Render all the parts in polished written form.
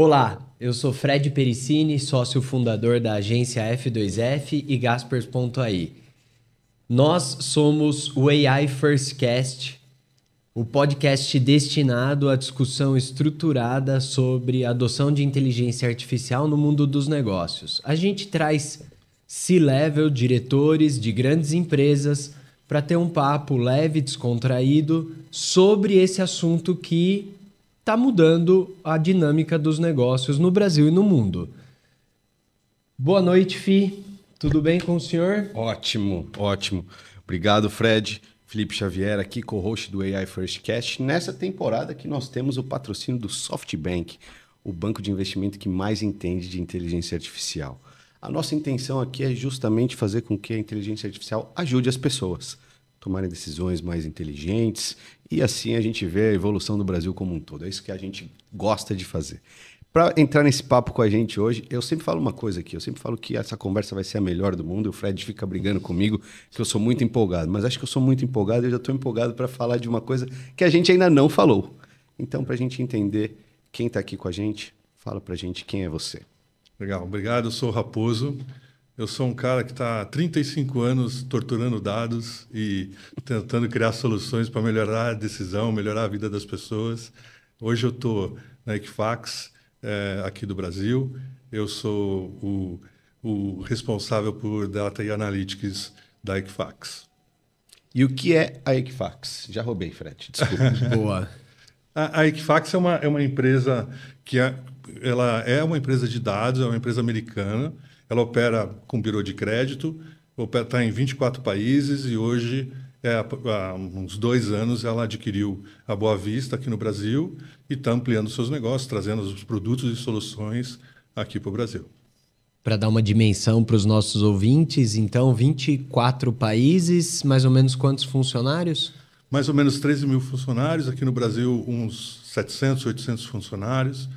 Olá, eu sou Fred Pericini, sócio fundador da agência F2F e Gaspers.ai. Nós somos o AI First Cast, o podcast destinado à discussão estruturada sobre a adoção de inteligência artificial no mundo dos negócios. A gente traz C-level, diretores de grandes empresas, para ter um papo leve, descontraído sobre esse assunto que está mudando a dinâmica dos negócios no Brasil e no mundo. Boa noite, Fi. Tudo bem com o senhor? Ótimo, ótimo. Obrigado, Fred. Felipe Xavier aqui, co-host do AI First Cast. Nessa temporada que nós temos o patrocínio do SoftBank, o banco de investimento que mais entende de inteligência artificial. A nossa intenção aqui é justamente fazer com que a inteligência artificial ajude as pessoas a tomarem decisões mais inteligentes e assim a gente vê a evolução do Brasil como um todo. É isso que a gente gosta de fazer. Para entrar nesse papo com a gente hoje, eu sempre falo uma coisa aqui, eu sempre falo que essa conversa vai ser a melhor do mundo, o Fred fica brigando comigo, que eu sou muito empolgado, mas acho que eu sou muito empolgado e eu já estou empolgado para falar de uma coisa que a gente ainda não falou. Então, para a gente entender quem está aqui com a gente, fala para a gente quem é você. Legal, obrigado, eu sou o Raposo, eu sou um cara que está há 35 anos torturando dados e tentando criar soluções para melhorar a decisão, melhorar a vida das pessoas. Hoje eu estou na Equifax, aqui do Brasil. Eu sou o responsável por Data e Analytics da Equifax. E o que é a Equifax? Já roubei, Fred, desculpa. Boa. A Equifax é uma empresa que ela é uma empresa de dados, é uma empresa americana. Ela opera com birô de crédito, está em 24 países e hoje, há uns 2 anos, ela adquiriu a Boa Vista aqui no Brasil e está ampliando seus negócios, trazendo os produtos e soluções aqui para o Brasil. Para dar uma dimensão para os nossos ouvintes, então, 24 países, mais ou menos quantos funcionários? Mais ou menos 13 mil funcionários, aqui no Brasil uns 700, 800 funcionários.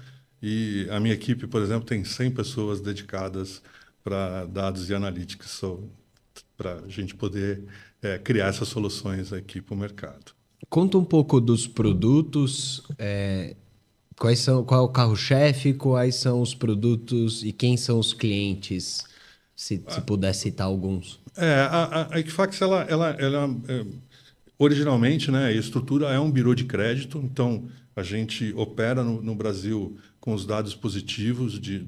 E a minha equipe, por exemplo, tem 100 pessoas dedicadas para dados e analytics, para a gente poder criar essas soluções aqui para o mercado. Conta um pouco dos produtos, qual é o carro-chefe, quais são os produtos e quem são os clientes, se puder citar alguns. A Equifax, originalmente, né, a estrutura é um birô de crédito, então a gente opera no Brasil com os dados positivos de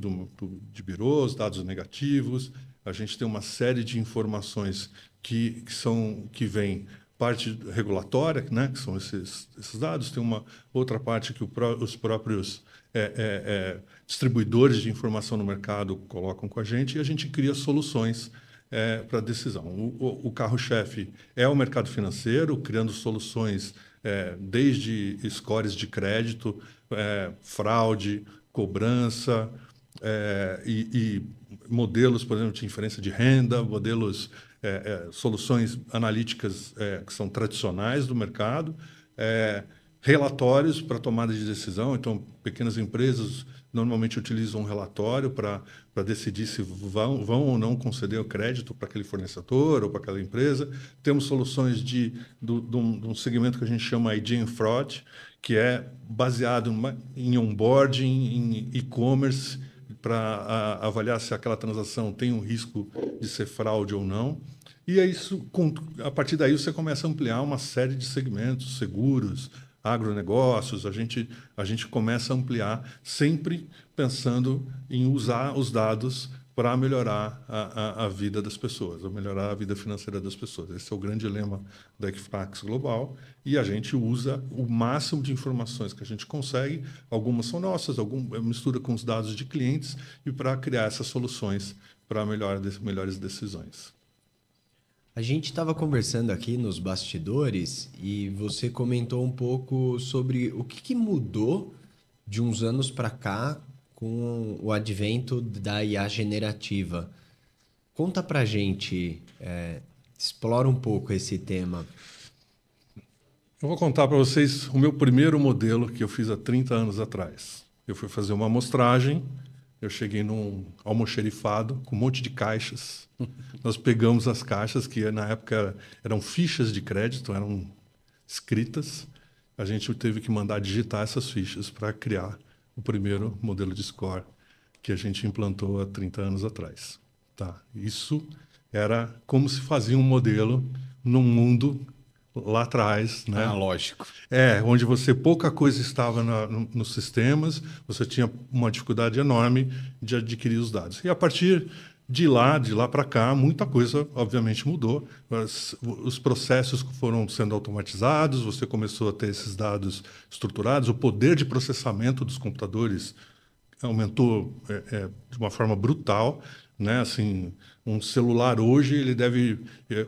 birôs, dados negativos. A gente tem uma série de informações que vêm parte regulatória, né, que são esses dados. Tem uma outra parte que os próprios distribuidores de informação no mercado colocam com a gente e a gente cria soluções para decisão. O carro-chefe é o mercado financeiro, criando soluções desde scores de crédito, fraude, cobrança e modelos, por exemplo, de inferência de renda, modelos, soluções analíticas que são tradicionais do mercado, relatórios para tomada de decisão. Então, pequenas empresas normalmente utilizam um relatório para decidir se vão ou não conceder o crédito para aquele fornecedor ou para aquela empresa. Temos soluções de um segmento que a gente chama ID and Fraud, que é baseado em onboarding, em e-commerce, para avaliar se aquela transação tem um risco de ser fraude ou não. E a partir daí você começa a ampliar uma série de segmentos, seguros, agronegócios. A gente começa a ampliar, sempre pensando em usar os dados para melhorar a vida das pessoas, a melhorar a vida financeira das pessoas. Esse é o grande lema da Equifax Global e a gente usa o máximo de informações que a gente consegue. Algumas são nossas, algumas mistura com os dados de clientes e para criar essas soluções para melhores decisões. A gente estava conversando aqui nos bastidores e você comentou um pouco sobre o que mudou de uns anos para cá com o advento da IA generativa. Conta pra gente, explora um pouco esse tema. Eu vou contar para vocês o meu primeiro modelo que eu fiz há 30 anos atrás. Eu fui fazer uma amostragem, eu cheguei num almoxerifado com um monte de caixas. Nós pegamos as caixas, que na época eram fichas de crédito, eram escritas. A gente teve que mandar digitar essas fichas para criar o primeiro modelo de score que a gente implantou há 30 anos atrás. Tá? Isso era como se fazia um modelo num mundo lá atrás, né? Lógico. Onde pouca coisa estava nos sistemas, você tinha uma dificuldade enorme de adquirir os dados. E a partir de lá para cá, muita coisa, obviamente, mudou. Os processos foram sendo automatizados, você começou a ter esses dados estruturados, o poder de processamento dos computadores aumentou de uma forma brutal, né? Assim, um celular hoje, ele deve...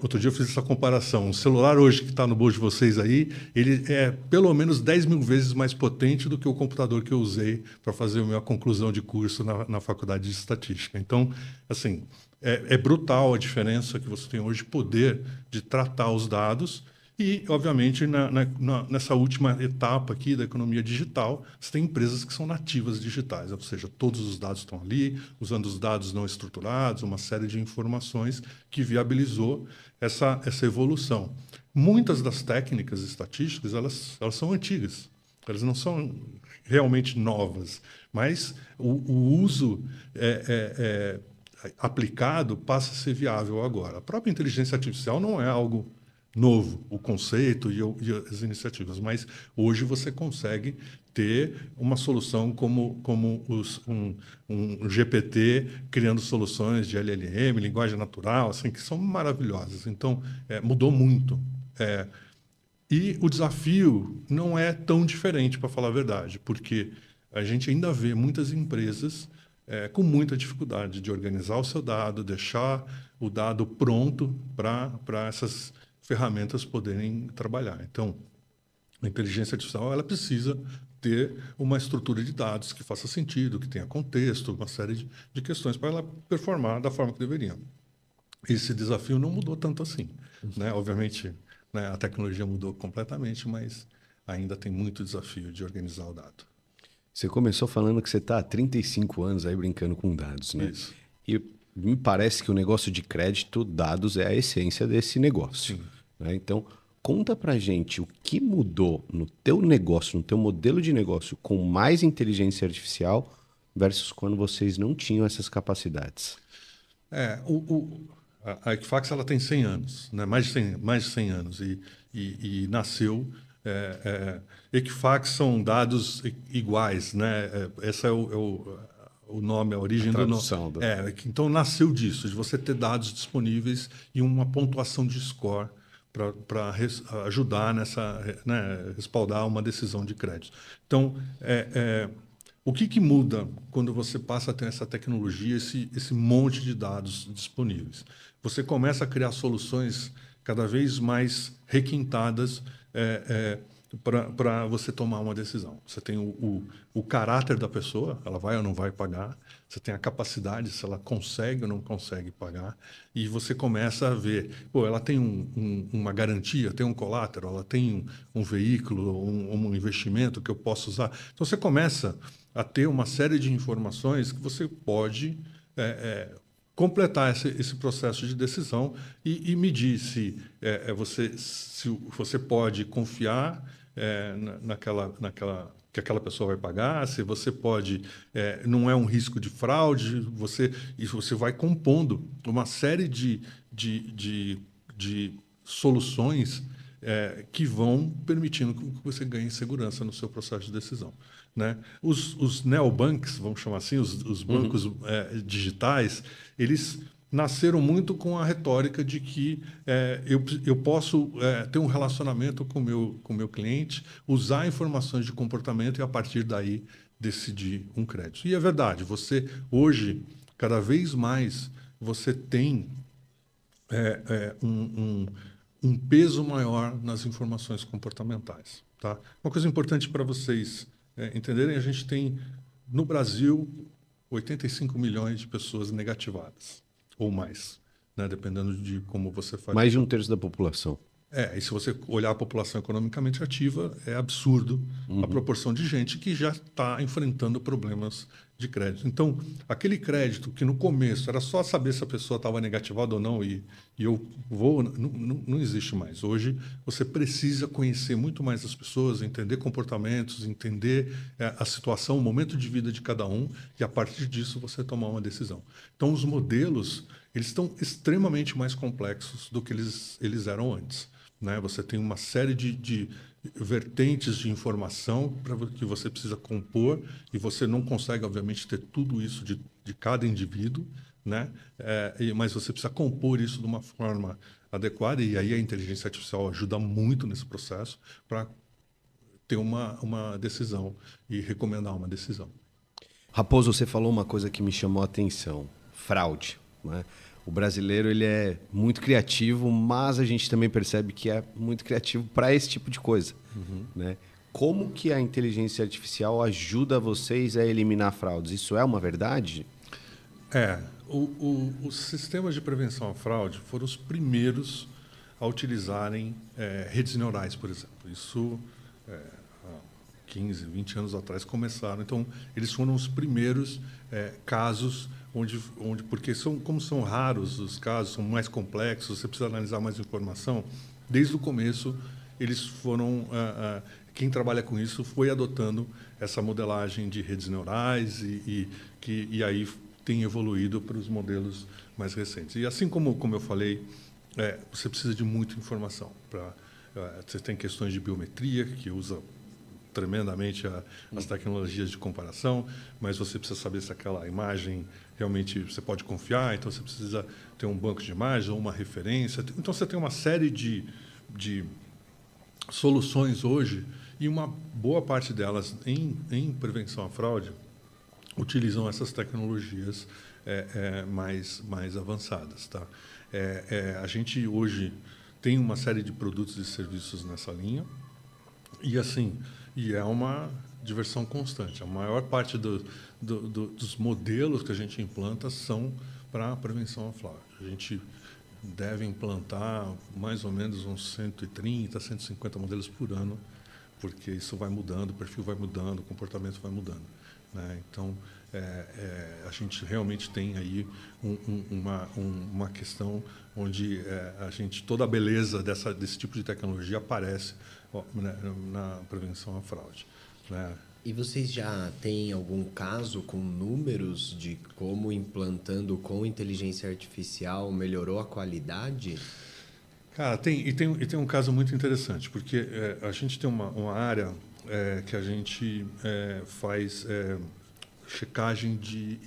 Outro dia eu fiz essa comparação. Um celular hoje que está no bolso de vocês aí, ele é pelo menos 10 mil vezes mais potente do que o computador que eu usei para fazer a minha conclusão de curso na faculdade de estatística. Então, assim, é brutal a diferença que você tem hoje, poder de tratar os dados. E, obviamente, nessa última etapa aqui da economia digital, você tem empresas que são nativas digitais, ou seja, todos os dados estão ali, usando os dados não estruturados, uma série de informações que viabilizou essa evolução. Muitas das técnicas estatísticas, elas são antigas, elas não são realmente novas, mas o uso aplicado passa a ser viável agora. A própria inteligência artificial não é algo novo, o conceito e as iniciativas, mas hoje você consegue ter uma solução como um GPT criando soluções de LLM, linguagem natural, assim, que são maravilhosas. Então, mudou muito. E o desafio não é tão diferente, para falar a verdade, porque a gente ainda vê muitas empresas com muita dificuldade de organizar o seu dado, deixar o dado pronto para essas ferramentas poderem trabalhar. Então, a inteligência artificial ela precisa ter uma estrutura de dados que faça sentido, que tenha contexto, uma série de questões para ela performar da forma que deveria. Esse desafio não mudou tanto assim, né? Obviamente, né, a tecnologia mudou completamente, mas ainda tem muito desafio de organizar o dado. Você começou falando que você está há 35 anos aí brincando com dados, né? Isso. E me parece que o negócio de crédito, dados, é a essência desse negócio. Sim. Né? Então, conta pra gente o que mudou no teu negócio, no teu modelo de negócio com mais inteligência artificial versus quando vocês não tinham essas capacidades. A Equifax ela tem 100 anos, né? mais de 100 anos, e nasceu... Equifax são dados iguais, né? Esse é o nome, a origem do nome. Então, nasceu disso, de você ter dados disponíveis e uma pontuação de score para ajudar respaldar uma decisão de crédito. Então, o que muda quando você passa a ter essa tecnologia, esse monte de dados disponíveis? Você começa a criar soluções cada vez mais requintadas para você tomar uma decisão. Você tem o caráter da pessoa, ela vai ou não vai pagar. Você tem a capacidade, se ela consegue ou não consegue pagar. E você começa a ver, ela tem uma garantia, tem um collateral, ela tem um veículo, um investimento que eu posso usar. Então, você começa a ter uma série de informações que você pode completar esse processo de decisão e medir se você pode confiar que aquela pessoa vai pagar, se você pode... não é um risco de fraude, você vai compondo uma série de soluções que vão permitindo que você ganhe segurança no seu processo de decisão. Né? Os neobanks, vamos chamar assim, os bancos digitais, eles nasceram muito com a retórica de que eu posso ter um relacionamento com o meu cliente, usar informações de comportamento e, a partir daí, decidir um crédito. E é verdade, hoje, cada vez mais, você tem um peso maior nas informações comportamentais. Tá? Uma coisa importante para vocês entenderem, a gente tem, no Brasil, 85 milhões de pessoas negativadas, ou mais, né? Dependendo de como você faz. Mais de 1/3 da população. E se você olhar a população economicamente ativa, é absurdo a proporção de gente que já está enfrentando problemas de crédito. Então, aquele crédito que no começo era só saber se a pessoa estava negativada ou não e eu vou, não existe mais. Hoje, você precisa conhecer muito mais as pessoas, entender comportamentos, entender a situação, o momento de vida de cada um e, a partir disso, você tomar uma decisão. Então, os modelos eles estão extremamente mais complexos do que eles eram antes. Né? Você tem uma série de vertentes de informação que você precisa compor e você não consegue, obviamente, ter tudo isso de cada indivíduo, né? Mas você precisa compor isso de uma forma adequada e aí a inteligência artificial ajuda muito nesse processo para ter uma decisão e recomendar uma decisão. Raposo, você falou uma coisa que me chamou a atenção: fraude. Né? O brasileiro ele é muito criativo, mas a gente também percebe que é muito criativo para esse tipo de coisa. Né? Como que a inteligência artificial ajuda vocês a eliminar fraudes? Isso é uma verdade? Os sistemas de prevenção à fraude foram os primeiros a utilizarem redes neurais, por exemplo. Isso há 15, 20 anos atrás começaram. Então, eles foram os primeiros casos onde porque como são raros os casos, são mais complexos, você precisa analisar mais informação. Desde o começo, eles foram quem trabalha com isso foi adotando essa modelagem de redes neurais e aí tem evoluído para os modelos mais recentes. E assim como eu falei, você precisa de muita informação. Você tem questões de biometria, que usa tremendamente as tecnologias de comparação, mas você precisa saber se aquela imagem realmente você pode confiar, então você precisa ter um banco de imagens ou uma referência. Então você tem uma série de soluções hoje e uma boa parte delas em prevenção à fraude utilizam essas tecnologias mais avançadas. Tá? A gente hoje tem uma série de produtos e serviços nessa linha e é uma diversão constante. A maior parte dos modelos que a gente implanta são para a prevenção à fraude. A gente deve implantar mais ou menos uns 130, 150 modelos por ano, porque isso vai mudando, o perfil vai mudando, o comportamento vai mudando. Né? Então, a gente realmente tem aí uma questão onde toda a beleza desse tipo de tecnologia aparece na prevenção à fraude. Né? E vocês já têm algum caso com números de como implantando com inteligência artificial melhorou a qualidade? Cara, tem um caso muito interessante, porque a gente tem uma área que a gente faz checagem de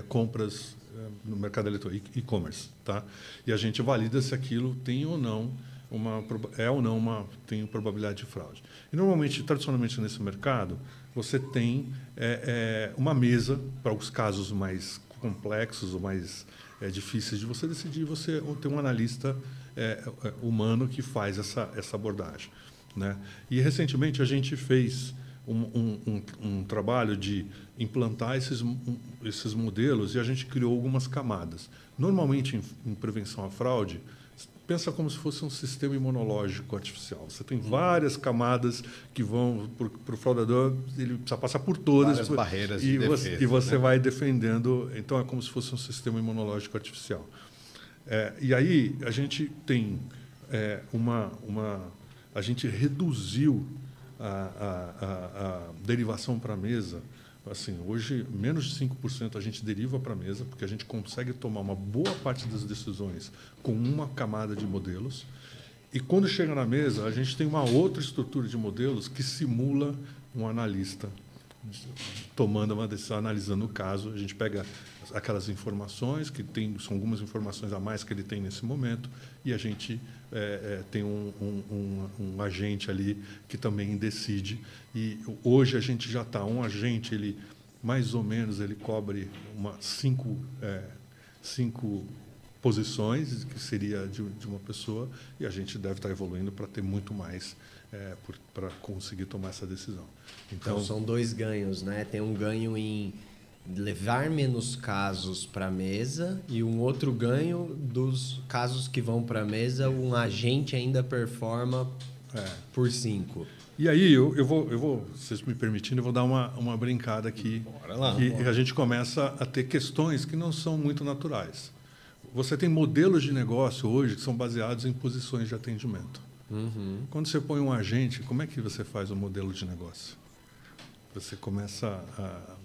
compras no mercado eletrônico, e-commerce, tá? E a gente valida se aquilo tem ou não tem probabilidade de fraude. E normalmente, tradicionalmente nesse mercado, você tem uma mesa para os casos mais complexos ou mais difíceis de você decidir. Você tem um analista humano que faz essa abordagem, né? E recentemente a gente fez um trabalho de implantar esses modelos e a gente criou algumas camadas. Normalmente, em prevenção à fraude, pensa como se fosse um sistema imunológico artificial. Você tem várias camadas que vão para o fraudador, ele precisa passar por todas. Várias barreiras de defesa, e você vai defendendo. Então, é como se fosse um sistema imunológico artificial. E aí, a gente tem a gente reduziu a derivação para a mesa. Assim, hoje, menos de 5% a gente deriva para a mesa, porque a gente consegue tomar uma boa parte das decisões com uma camada de modelos. E quando chega na mesa, a gente tem uma outra estrutura de modelos que simula um analista tomando uma decisão, analisando o caso. A gente pega aquelas informações, são algumas informações a mais que ele tem nesse momento, e a gente tem um agente ali que também decide. E hoje a gente já está, um agente, ele mais ou menos ele cobre cinco posições, que seria de uma pessoa, e a gente deve estar evoluindo para ter muito mais para conseguir tomar essa decisão. Então, são dois ganhos, né? Tem um ganho em levar menos casos para a mesa e um outro ganho dos casos que vão para a mesa, um agente ainda performa por 5. E aí, eu vou, vocês me permitindo, eu vou dar uma brincada aqui. Bora lá. E a gente começa a ter questões que não são muito naturais. Você tem modelos de negócio hoje que são baseados em posições de atendimento. Quando você põe um agente, como é que você faz o modelo de negócio? Você começa a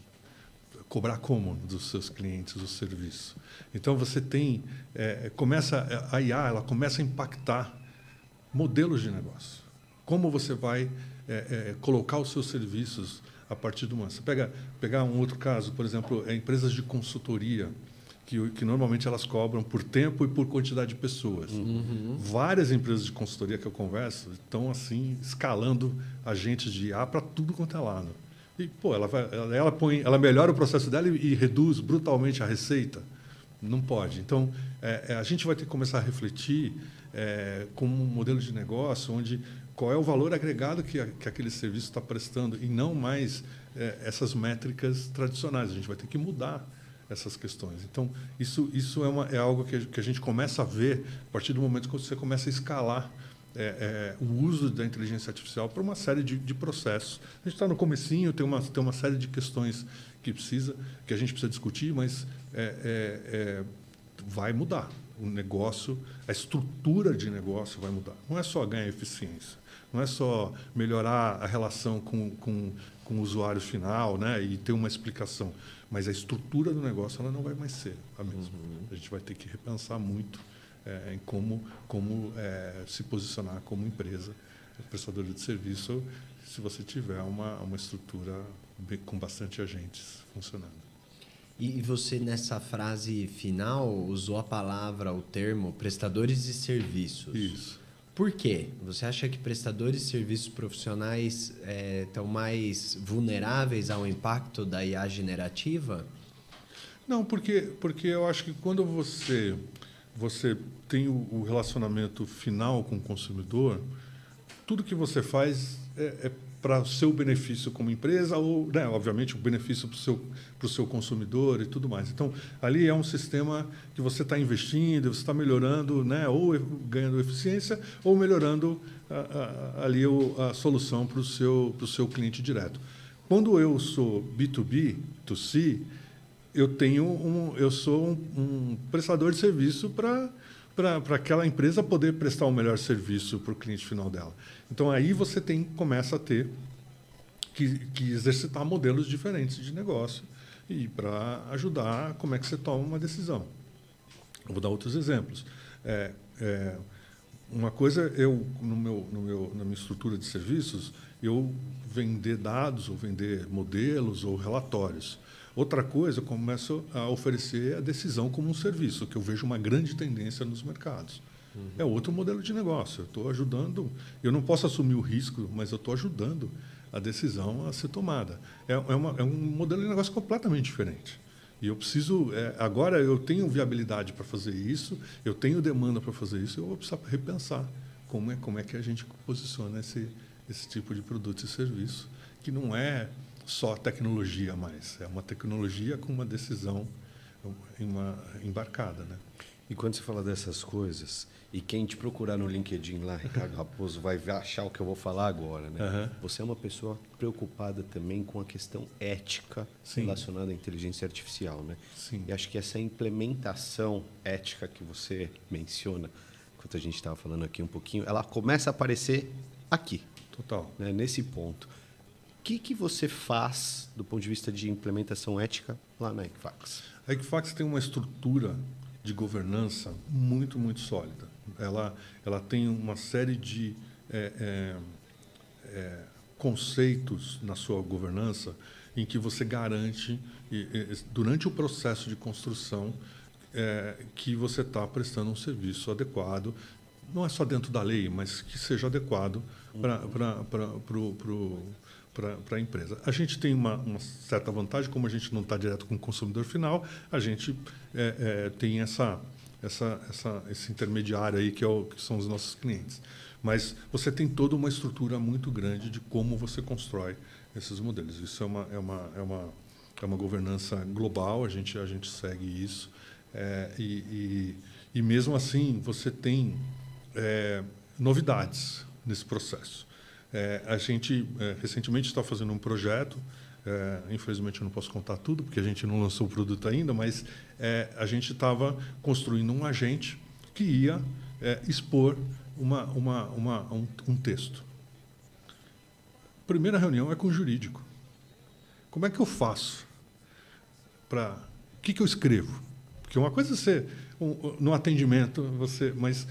cobrar como dos seus clientes o serviço. Então, você tem... a IA ela começa a impactar modelos de negócio. Como você vai colocar os seus serviços a partir do momento. Você pegar um outro caso, por exemplo, empresas de consultoria, que normalmente elas cobram por tempo e por quantidade de pessoas. Várias empresas de consultoria que eu converso estão assim escalando agentes de IA para tudo quanto é lado. E pô, ela melhora o processo dela e reduz brutalmente a receita. Não pode. Então, a gente vai ter que começar a refletir como um modelo de negócio onde qual é o valor agregado que aquele serviço está prestando e não mais essas métricas tradicionais. A gente vai ter que mudar essas questões. Então, isso é algo que a gente começa a ver a partir do momento que você começa a escalar o uso da inteligência artificial para uma série de processos. A gente está no comecinho, tem uma série de questões que a gente precisa discutir, mas vai mudar. O negócio, a estrutura de negócio vai mudar. Não é só ganhar eficiência, não é só melhorar a relação com o usuário final, né, e ter uma explicação, mas a estrutura do negócio ela não vai mais ser a mesma. A gente vai ter que repensar muito em como se posicionar como empresa prestadora de serviço se você tiver uma estrutura com bastante agentes funcionando. E você, nessa frase final, usou a palavra, o termo, prestadores de serviços. Isso. Por quê? Você acha que prestadores de serviços profissionais estão mais vulneráveis ao impacto da IA generativa? Não, porque eu acho que quando você tem o relacionamento final com o consumidor, tudo que você faz é para o seu benefício como empresa ou, né, obviamente, o benefício para o seu consumidor e tudo mais. Então, ali é um sistema que você está investindo, você está melhorando, né, ou ganhando eficiência ou melhorando ali a solução para o seu cliente direto. Quando eu sou B2B, B2C, eu sou um prestador de serviço para aquela empresa poder prestar o melhor serviço para o cliente final dela. Então, aí você começa a ter que exercitar modelos diferentes de negócio e para ajudar como é que você toma uma decisão. Eu vou dar outros exemplos. Uma coisa, na minha estrutura de serviços, eu vender dados, ou vender modelos, ou relatórios. Outra coisa, eu começo a oferecer a decisão como um serviço, que eu vejo uma grande tendência nos mercados. É outro modelo de negócio. Eu estou ajudando, eu não posso assumir o risco, mas eu estou ajudando a decisão a ser tomada. É um modelo de negócio completamente diferente. E eu preciso, agora eu tenho viabilidade para fazer isso, eu tenho demanda para fazer isso, eu vou precisar repensar como é que a gente posiciona esse tipo de produto e serviço, que não é só tecnologia mais, é uma tecnologia com uma decisão embarcada, né? E quando você fala dessas coisas, e quem te procurar no LinkedIn lá, Ricardo Raposo, vai achar o que eu vou falar agora, né? Você é uma pessoa preocupada também com a questão ética relacionada à inteligência artificial, né? Sim. E acho que essa implementação ética que você menciona, enquanto a gente estava falando aqui um pouquinho, ela começa a aparecer aqui. Total. Né? Nesse ponto. O que você faz do ponto de vista de implementação ética lá na Equifax? A Equifax tem uma estrutura de governança muito, muito sólida. Ela tem uma série de conceitos na sua governança em que você garante, durante o processo de construção, que você está prestando um serviço adequado, não é só dentro da lei, mas que seja adequado para a empresa. A gente tem uma certa vantagem, como a gente não está direto com o consumidor final, a gente tem esse intermediário aí que são os nossos clientes. Mas você tem toda uma estrutura muito grande de como você constrói esses modelos. Isso é uma governança global, a gente segue isso. E mesmo assim, você tem novidades nesse processo. A gente, recentemente, está fazendo um projeto, infelizmente eu não posso contar tudo, porque a gente não lançou o produto ainda, mas a gente estava construindo um agente que ia expor um texto. Primeira reunião é com o jurídico. Como é que eu faço? O que eu escrevo? Porque uma coisa é você, no atendimento, mas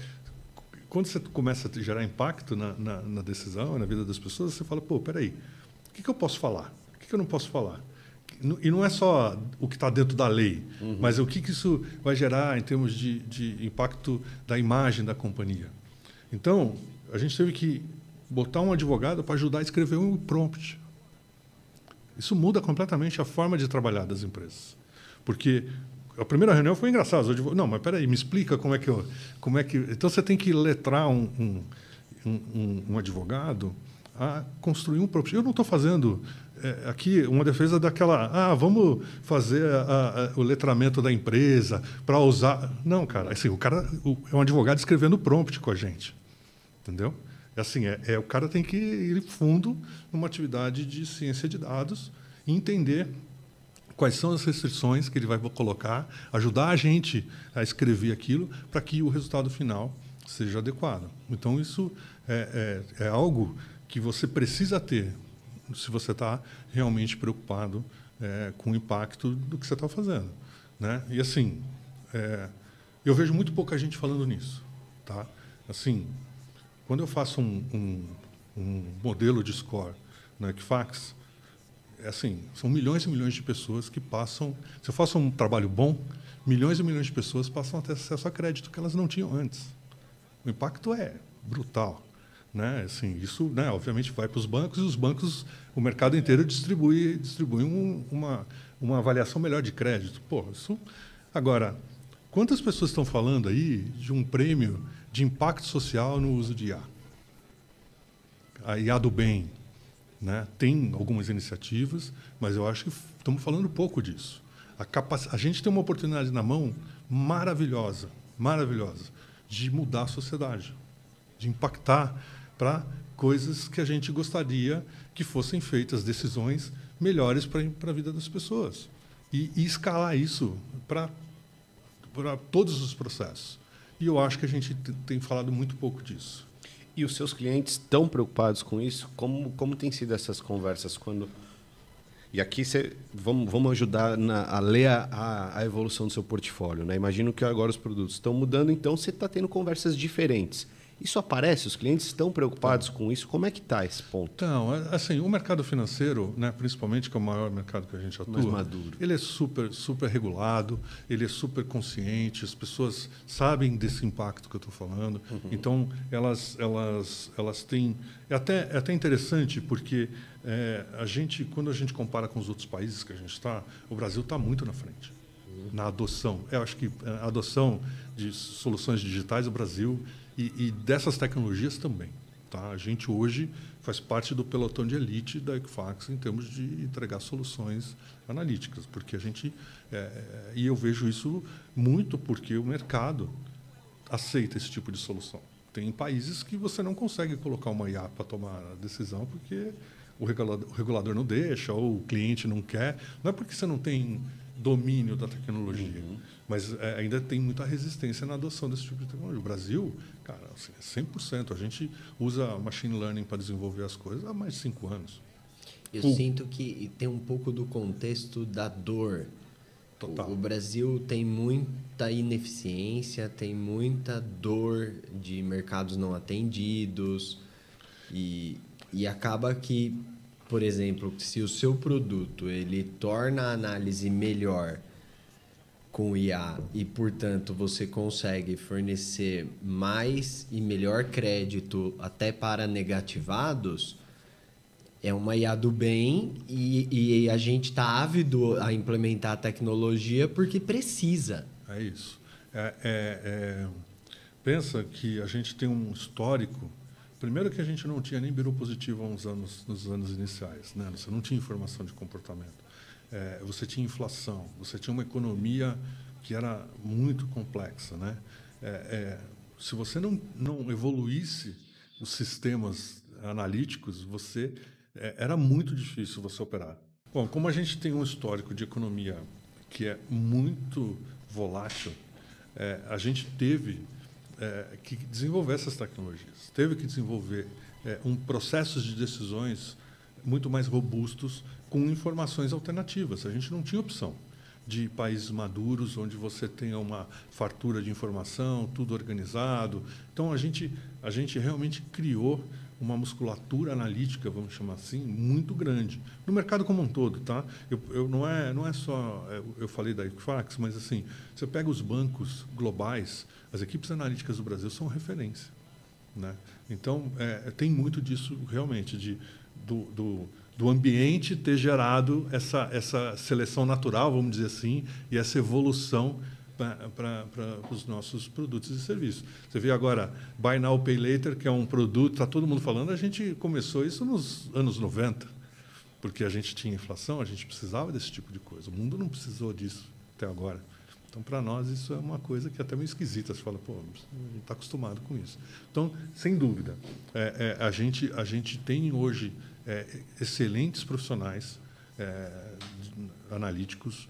quando você começa a gerar impacto na decisão, na vida das pessoas, você fala, pô, peraí, o que eu posso falar? O que eu não posso falar? E não é só o que está dentro da lei, mas o que isso vai gerar em termos de impacto da imagem da companhia. Então, a gente teve que botar um advogado para ajudar a escrever um prompt. Isso muda completamente a forma de trabalhar das empresas. Porque a primeira reunião foi engraçada. Não, mas peraí, me explica como é que... Então, você tem que letrar um advogado a construir um prompt. Eu não estou fazendo aqui uma defesa daquela... vamos fazer o letramento da empresa para usar... Não, cara. Assim, o cara é um advogado escrevendo prompt com a gente. Entendeu? Assim, o cara tem que ir fundo numa atividade de ciência de dados e entender quais são as restrições que ele vai colocar, ajudar a gente a escrever aquilo para que o resultado final seja adequado. Então, isso é algo que você precisa ter se você está realmente preocupado com o impacto do que você está fazendo, né? E, assim, eu vejo muito pouca gente falando nisso. Tá? Assim, quando eu faço um modelo de score na Equifax, assim, são milhões e milhões de pessoas que passam... Se eu faço um trabalho bom, milhões e milhões de pessoas passam a ter acesso a crédito que elas não tinham antes. O impacto é brutal. Né? Assim, isso, né, obviamente, vai para os bancos, e os bancos, o mercado inteiro distribui uma avaliação melhor de crédito. Pô, isso... Agora, quantas pessoas estão falando aí de um prêmio de impacto social no uso de IA? A IA do bem. Né? Tem algumas iniciativas, mas eu acho que estamos falando pouco disso. A gente tem uma oportunidade na mão maravilhosa, de mudar a sociedade, de impactar para coisas que a gente gostaria que fossem feitas, decisões melhores para a vida das pessoas. E escalar isso para todos os processos. E eu acho que a gente tem falado muito pouco disso. E os seus clientes estão preocupados com isso? Como tem sido essas conversas quando... E aqui vamos ajudar a ler a evolução do seu portfólio, né? Imagino que agora os produtos estão mudando, então você está tendo conversas diferentes. Isso aparece? Os clientes estão preocupados com isso? Como é que está esse ponto? Então, assim, o mercado financeiro, né, principalmente, que é o maior mercado que a gente atua, mais maduro. Ele é super regulado, ele é super consciente, as pessoas sabem desse impacto que eu estou falando. Então, elas têm... É até interessante, porque quando a gente compara com os outros países que a gente está, o Brasil está muito na frente na adoção. Eu acho que a adoção de soluções digitais, o Brasil... E dessas tecnologias também. Tá? A gente hoje faz parte do pelotão de elite da Equifax em termos de entregar soluções analíticas, porque a gente... e eu vejo isso muito porque o mercado aceita esse tipo de solução. Tem países que você não consegue colocar uma IA para tomar a decisão porque o regulador não deixa ou o cliente não quer. Não é porque você não tem domínio da tecnologia, mas ainda tem muita resistência na adoção desse tipo de tecnologia. O Brasil, cara, assim, é 100%. A gente usa machine learning para desenvolver as coisas há mais de 5 anos. Eu sinto que tem um pouco do contexto da dor. Total. O Brasil tem muita ineficiência, tem muita dor de mercados não atendidos e acaba que, por exemplo, se o seu produto ele torna a análise melhor com o IA e, portanto, você consegue fornecer mais e melhor crédito até para negativados, é uma IA do bem e a gente está ávido a implementar a tecnologia porque precisa. É isso. Pensa que a gente tem um histórico. Primeiro que a gente não tinha nem bureau positivo nos anos iniciais, né? Você não tinha informação de comportamento. você tinha inflação, você tinha uma economia que era muito complexa, né? Se você não evoluísse os sistemas analíticos, era muito difícil você operar. Bom, como a gente tem um histórico de economia que é muito volátil, a gente teve que desenvolver essas tecnologias, teve que desenvolver processos de decisões muito mais robustos com informações alternativas. A gente não tinha opção de países maduros, onde você tenha uma fartura de informação, tudo organizado. Então, a gente realmente criou uma musculatura analítica, vamos chamar assim, muito grande. No mercado como um todo, tá? Não é só... Eu falei da Equifax, mas assim, você pega os bancos globais, as equipes analíticas do Brasil são referência, né? Então, tem muito disso realmente, do ambiente ter gerado essa seleção natural, vamos dizer assim, e essa evolução para os nossos produtos e serviços. Você vê agora Buy Now, Pay Later, que é um produto, está todo mundo falando, a gente começou isso nos anos 90, porque a gente tinha inflação, a gente precisava desse tipo de coisa. O mundo não precisou disso até agora. Então, para nós, isso é uma coisa que é até meio esquisita. Você fala, pô, a gente está acostumado com isso. Então, sem dúvida, a gente tem hoje excelentes profissionais analíticos.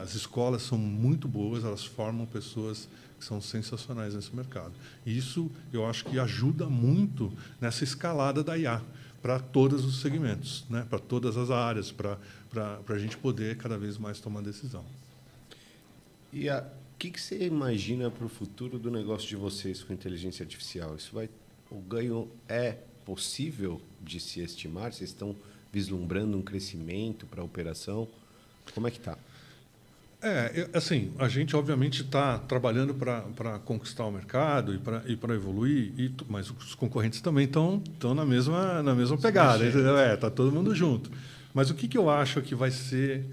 As escolas são muito boas, elas formam pessoas que são sensacionais nesse mercado. E isso, eu acho que ajuda muito nessa escalada da IA para todos os segmentos, né? Para todas as áreas, para a gente poder cada vez mais tomar decisão. E o que você imagina para o futuro do negócio de vocês com inteligência artificial? O ganho é possível de se estimar? Vocês estão vislumbrando um crescimento para a operação? Como é que está? Assim, a gente obviamente está trabalhando para conquistar o mercado e para evoluir, mas os concorrentes também estão na mesma pegada, entendeu? Tá todo mundo junto. Mas o que eu acho que vai ser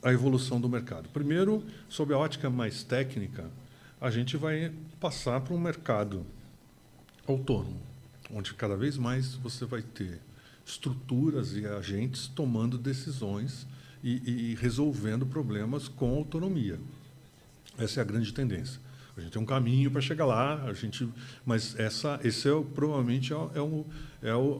a evolução do mercado? Primeiro, sob a ótica mais técnica, a gente vai passar para um mercado autônomo, onde cada vez mais você vai ter estruturas e agentes tomando decisões e resolvendo problemas com autonomia. Essa é a grande tendência. A gente tem um caminho para chegar lá, mas esse provavelmente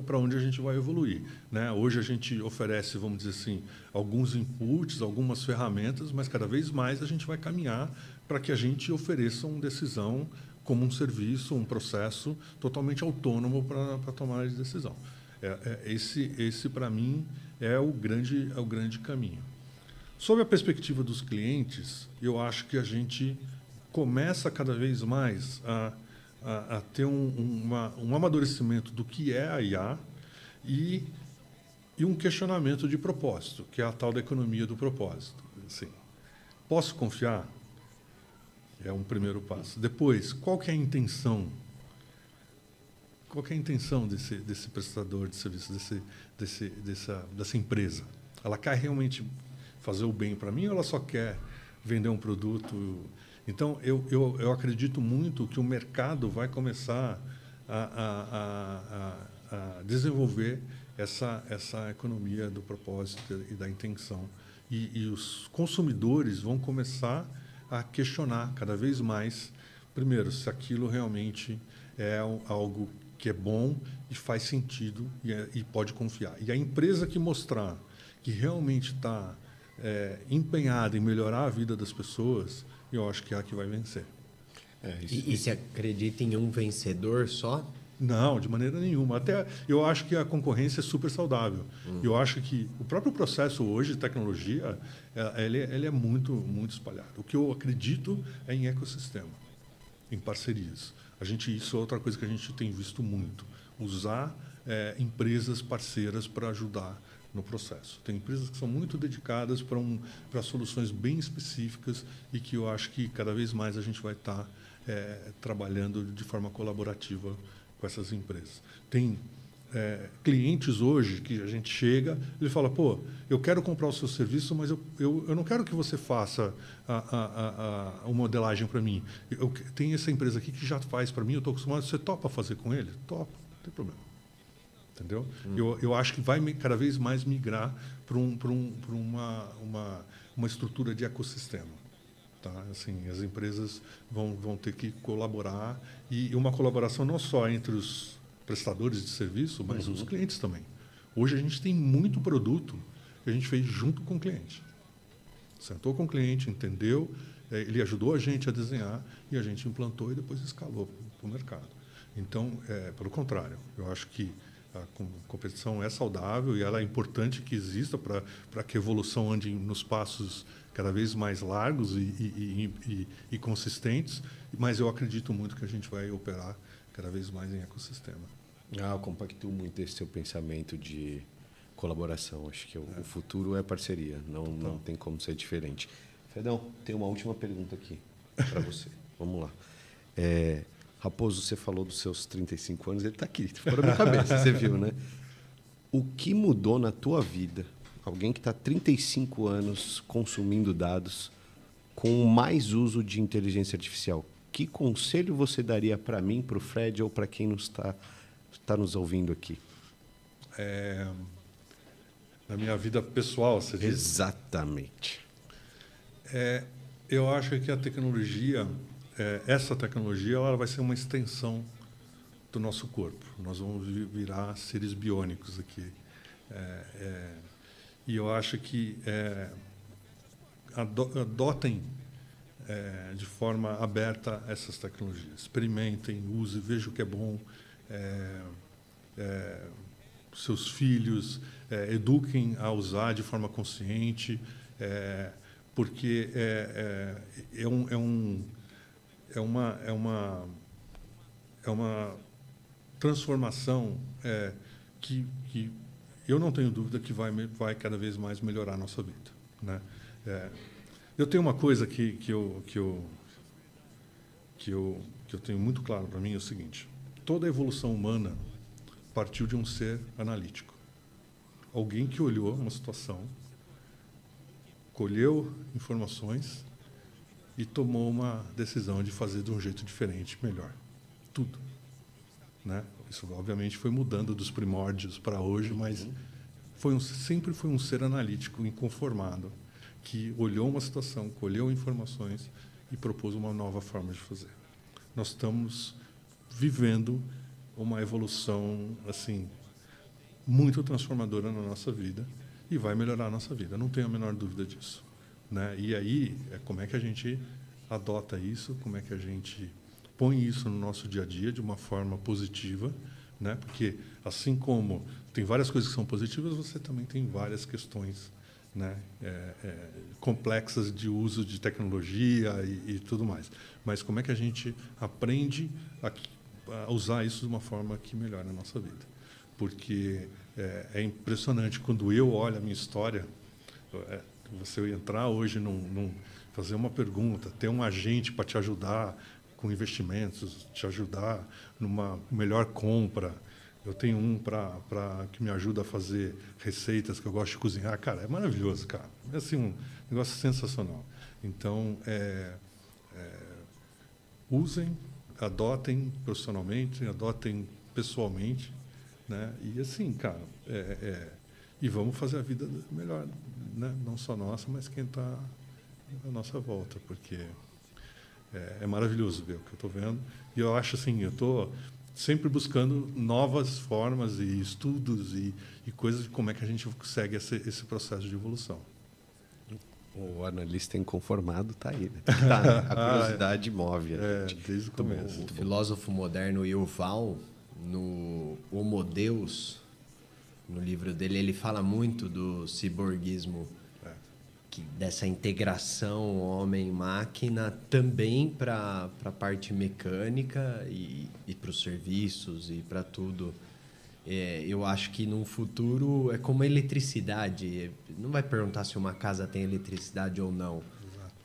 para onde a gente vai evoluir, né? Hoje a gente oferece, vamos dizer assim, alguns inputs, algumas ferramentas, mas cada vez mais a gente vai caminhar para que a gente ofereça uma decisão como um serviço, um processo totalmente autônomo para tomar de decisão. Esse para mim é o grande caminho. Sob a perspectiva dos clientes, eu acho que a gente começa cada vez mais a ter um amadurecimento do que é a IA e um questionamento de propósito, que é a tal da economia do propósito. Assim, posso confiar? É um primeiro passo. Depois, qual que é a intenção? Qual que é a intenção desse prestador de serviço, dessa empresa? Ela quer realmente fazer o bem para mim ou ela só quer vender um produto? Então, eu acredito muito que o mercado vai começar a desenvolver essa economia do propósito e da intenção. E os consumidores vão começar a questionar cada vez mais, primeiro, se aquilo realmente é algo que é bom e faz sentido e pode confiar. E a empresa que mostrar que realmente está empenhada em melhorar a vida das pessoas, eu acho que é a que vai vencer. E você acredita em um vencedor só? Não, de maneira nenhuma. Até eu acho que a concorrência é super saudável. Eu acho que o próprio processo hoje de tecnologia, ele é muito, muito espalhado. O que eu acredito é em ecossistema, em parcerias. Isso é outra coisa que a gente tem visto muito. Usar empresas parceiras para ajudar no processo. Tem empresas que são muito dedicadas para soluções bem específicas e que eu acho que cada vez mais a gente vai estar trabalhando de forma colaborativa com essas empresas. Tem clientes hoje que a gente chega, ele fala, pô, eu quero comprar o seu serviço, mas eu não quero que você faça a modelagem para mim. Tem essa empresa aqui que já faz para mim, eu estou acostumado, você topa fazer com ele? Topa, não tem problema. entendeu? Eu acho que vai cada vez mais migrar para uma estrutura de ecossistema. Tá? Assim, as empresas vão ter que colaborar, e uma colaboração não só entre os prestadores de serviço, mas os clientes também. Hoje a gente tem muito produto que a gente fez junto com o cliente. Sentou com o cliente, entendeu, ele ajudou a gente a desenhar e a gente implantou e depois escalou para o mercado. Então, pelo contrário, eu acho que a competição é saudável e ela é importante que exista para que a evolução ande nos passos cada vez mais largos e consistentes, mas eu acredito muito que a gente vai operar cada vez mais em ecossistema. Eu compactuo muito esse seu pensamento de colaboração. Acho que o futuro é parceria, não tem como ser diferente. Fredão, tem uma última pergunta aqui para você. Vamos lá. Raposo, você falou dos seus 35 anos, ele está aqui, ficou na minha cabeça, você viu, né? O que mudou na tua vida? Alguém que está 35 anos consumindo dados com mais uso de inteligência artificial. Que conselho você daria para mim, para o Fred ou para quem está nos ouvindo aqui? Na minha vida pessoal, você diz? Exatamente. Eu acho que a tecnologia, essa tecnologia, ela vai ser uma extensão do nosso corpo. Nós vamos virar seres biônicos aqui. E eu acho que adotem de forma aberta essas tecnologias. Experimentem, usem, vejam o que é bom. Seus filhos, eduquem a usar de forma consciente, porque é uma transformação que eu não tenho dúvida que vai cada vez mais melhorar a nossa vida, né? Eu tenho uma coisa que eu tenho muito claro para mim, é o seguinte: toda a evolução humana partiu de um ser analítico, alguém que olhou uma situação, colheu informações e tomou uma decisão de fazer de um jeito diferente, melhor, tudo, né? Isso obviamente foi mudando dos primórdios para hoje, mas sempre foi um ser analítico, inconformado, que olhou uma situação, colheu informações e propôs uma nova forma de fazer. Nós estamos vivendo uma evolução assim muito transformadora na nossa vida e vai melhorar a nossa vida, não tenho a menor dúvida disso, né? E aí, como é que a gente adota isso, como é que a gente põe isso no nosso dia a dia de uma forma positiva, né? Porque assim como tem várias coisas que são positivas, você também tem várias questões, né, complexas de uso de tecnologia e tudo mais. Mas como é que a gente aprende a usar isso de uma forma que melhora a nossa vida? Porque é impressionante quando eu olho a minha história. Você entrar hoje fazer uma pergunta, ter um agente para te ajudar com investimentos, te ajudar numa melhor compra. Eu tenho um que me ajuda a fazer receitas, que eu gosto de cozinhar. Cara, é maravilhoso, cara. É assim, um negócio sensacional. Então, usem, adotem profissionalmente, adotem pessoalmente, né? E assim, cara, e vamos fazer a vida melhor, né? Não só nossa, mas quem está à nossa volta, porque é maravilhoso ver o que eu estou vendo. E eu acho assim, eu estou sempre buscando novas formas e estudos e coisas de como é que a gente segue esse processo de evolução. O analista inconformado está aí, né? Tá, a curiosidade move. Desde o começo. O filósofo moderno Yuval, no Homo Deus, no livro dele, ele fala muito do ciborguismo, dessa integração homem-máquina também para a parte mecânica e para os serviços e para tudo. Eu acho que no futuro é como a eletricidade. Não vai perguntar se uma casa tem eletricidade ou não.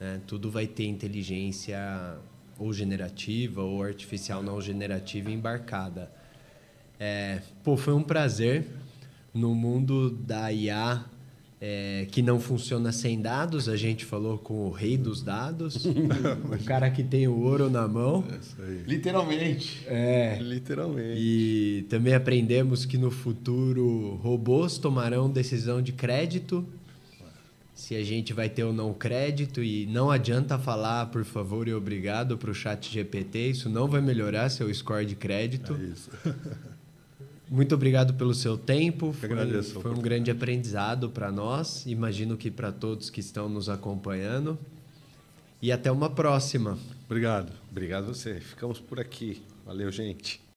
Né? Tudo vai ter inteligência ou generativa ou artificial não generativa embarcada. Foi um prazer. No mundo da IA, que não funciona sem dados. A gente falou com o rei dos dados, o cara que tem o ouro na mão. Isso aí. Literalmente. Literalmente. E também aprendemos que no futuro robôs tomarão decisão de crédito, se a gente vai ter ou não crédito, e não adianta falar por favor e obrigado para o chat GPT, isso não vai melhorar seu score de crédito. É isso. Muito obrigado pelo seu tempo, Foi um grande aprendizado para nós, imagino que para todos que estão nos acompanhando, e até uma próxima. Obrigado. Obrigado a você. Ficamos por aqui. Valeu, gente.